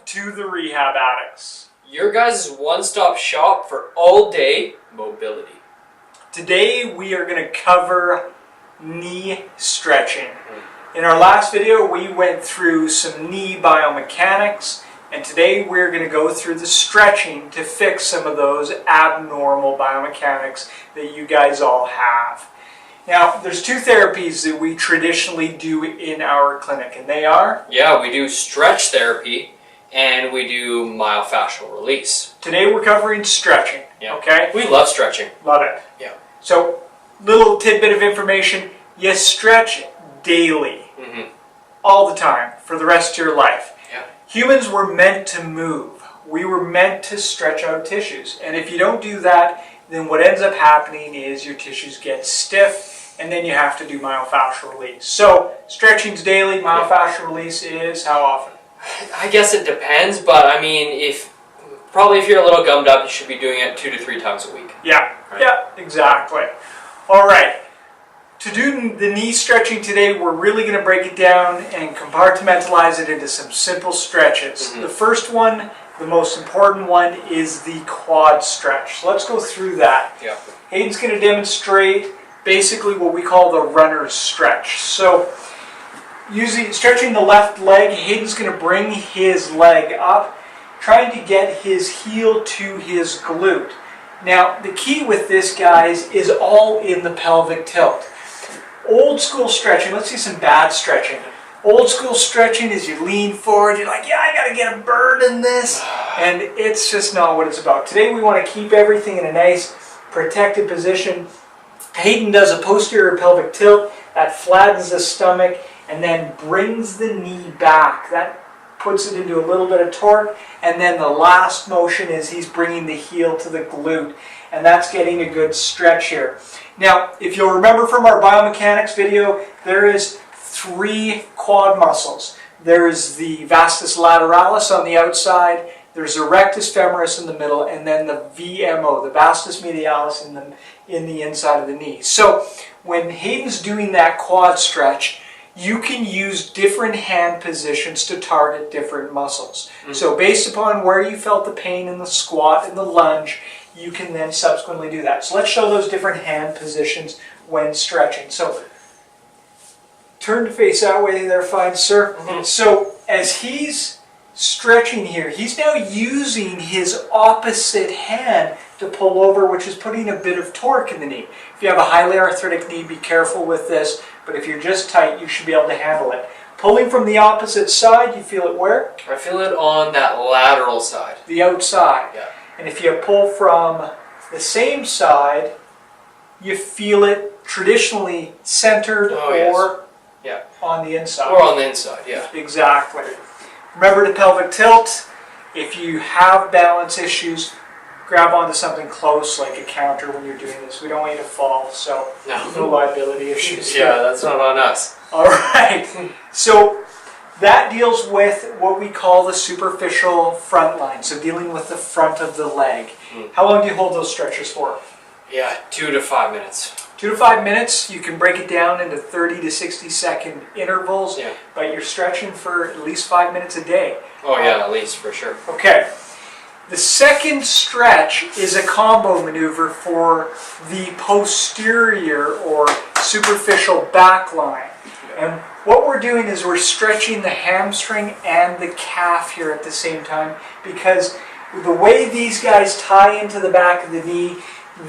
to the Rehab Addicts, your guys' one-stop shop for all-day mobility. Today we are going to cover knee stretching. In our last video we went through some knee biomechanics, and today we're going to go through the stretching to fix some of those abnormal biomechanics that you guys all have. Now, there's two therapies that we traditionally do in our clinic, and they are? Yeah, we do stretch therapy and we do myofascial release. Today we're covering stretching, okay? We love stretching. Love it. Yeah. So, little tidbit of information, you stretch daily, all the time, for the rest of your life. Yeah. Humans were meant to move. We were meant to stretch out tissues, and if you don't do that, then what ends up happening is your tissues get stiff, and then you have to do myofascial release. So, stretching's daily, myofascial release is how often? I guess it depends, but I mean, if you're a little gummed up, you should be doing it 2 to 3 times a week. Yeah, right? Yeah, exactly. All right. To do the knee stretching today, we're really going to break it down and compartmentalize it into some simple stretches. The first one, the most important one, is the quad stretch. So let's go through that. Yeah. Hayden's going to demonstrate basically what we call the runner's stretch. So, stretching the left leg, Hayden's going to bring his leg up, trying to get his heel to his glute. Now, the key with this, guys, is all in the pelvic tilt. Old school stretching, let's see some bad stretching. Old school stretching is you lean forward, you're like, yeah, I got to get a bird in this, and it's just not what it's about. Today we want to keep everything in a nice protected position. Hayden does a posterior pelvic tilt, that flattens the stomach, and then brings the knee back. That puts it into a little bit of torque, and then the last motion is he's bringing the heel to the glute, and that's getting a good stretch here. Now, if you'll remember from our biomechanics video, there is 3 quad muscles. There's the vastus lateralis on the outside, there's the rectus femoris in the middle, and then the VMO, the vastus medialis in the inside of the knee. So, when Hayden's doing that quad stretch, you can use different hand positions to target different muscles. So based upon where you felt the pain in the squat and the lunge, you can then subsequently do that. So let's show those different hand positions when stretching. So turn to face that way there, fine sir. So as he's stretching here, he's now using his opposite hand to pull over, which is putting a bit of torque in the knee. If you have a highly arthritic knee, be careful with this, but if you're just tight, you should be able to handle it. Pulling from the opposite side, you feel it where? I feel it on that lateral side. The outside. Yeah. And if you pull from the same side, you feel it traditionally centered or on the inside. Or on the inside, yeah. Exactly. Remember the pelvic tilt. If you have balance issues, grab onto something close like a counter when you're doing this. We don't want you to fall, so no liability issues here. Yeah, that's not on us. All right. So that deals with what we call the superficial front line, so dealing with the front of the leg. How long do you hold those stretches for? Yeah, 2 to 5 minutes. 2 to 5 minutes. You can break it down into 30 to 60 second intervals, but you're stretching for at least 5 minutes a day. Oh yeah, at least, for sure. Okay. The second stretch is a combo maneuver for the posterior or superficial back line. And what we're doing is we're stretching the hamstring and the calf here at the same time, because the way these guys tie into the back of the knee,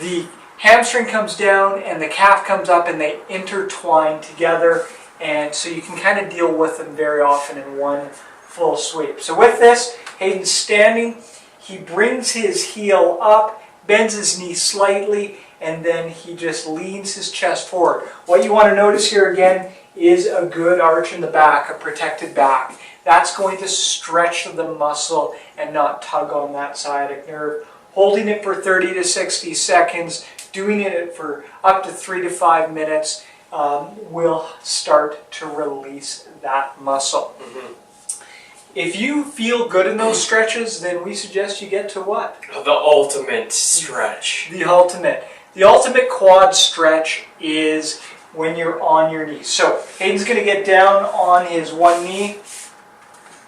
the hamstring comes down and the calf comes up and they intertwine together, and so you can kind of deal with them very often in one full sweep. So with this, Hayden's standing, he brings his heel up, bends his knee slightly, and then he just leans his chest forward. What you want to notice here again is a good arch in the back, a protected back. That's going to stretch the muscle and not tug on that sciatic nerve. Holding it for 30 to 60 seconds, doing it for up to 3 to 5 minutes will start to release that muscle. If you feel good in those stretches, then we suggest you get to what? The ultimate stretch. The ultimate. The ultimate quad stretch is when you're on your knees. So Hayden's going to get down on his one knee,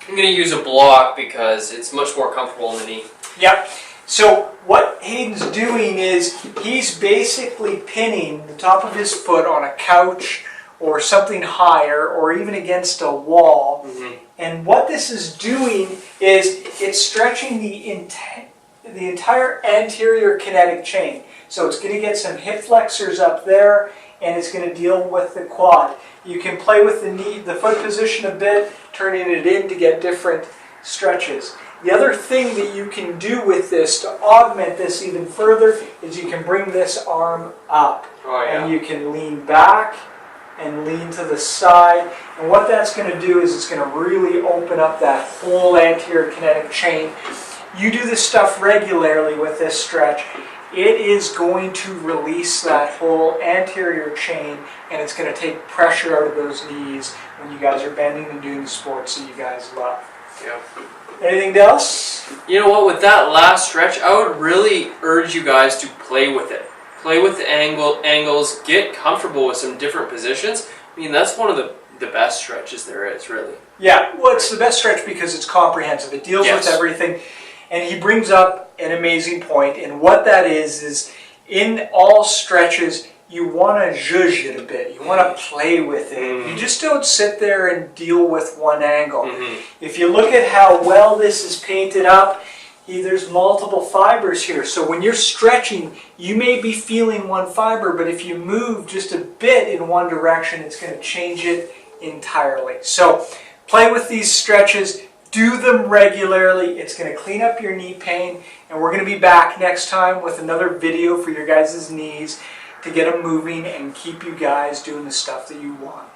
I'm going to use a block because it's much more comfortable in the knee. Yep. So what Hayden's doing is he's basically pinning the top of his foot on a couch or something higher or even against a wall. Mm-hmm. And what this is doing is it's stretching the entire anterior kinetic chain. So it's going to get some hip flexors up there, and it's going to deal with the quad. You can play with the knee, the foot position a bit, turning it in to get different stretches. The other thing that you can do with this to augment this even further is you can bring this arm up. Oh, yeah. And you can lean back and lean to the side. And what that's going to do is it's going to really open up that whole anterior kinetic chain. You do this stuff regularly with this stretch, it is going to release that whole anterior chain, and it's going to take pressure out of those knees when you guys are bending and doing the sports that you guys love. Yeah. Anything else? You know what, with that last stretch, I would really urge you guys to play with it. Play with the angles, get comfortable with some different positions. I mean, that's one of the best stretches there is, really. Yeah, well, it's the best stretch because it's comprehensive. It deals with everything. And he brings up an amazing point, and what that is in all stretches, you want to zhuzh it a bit. You want to play with it. Mm-hmm. You just don't sit there and deal with one angle. Mm-hmm. If you look at how well this is painted up, there's multiple fibers here. So when you're stretching, you may be feeling one fiber, but if you move just a bit in one direction, it's going to change it entirely. So play with these stretches. Do them regularly. It's going to clean up your knee pain, and we're going to be back next time with another video for your guys' knees to get them moving and keep you guys doing the stuff that you want.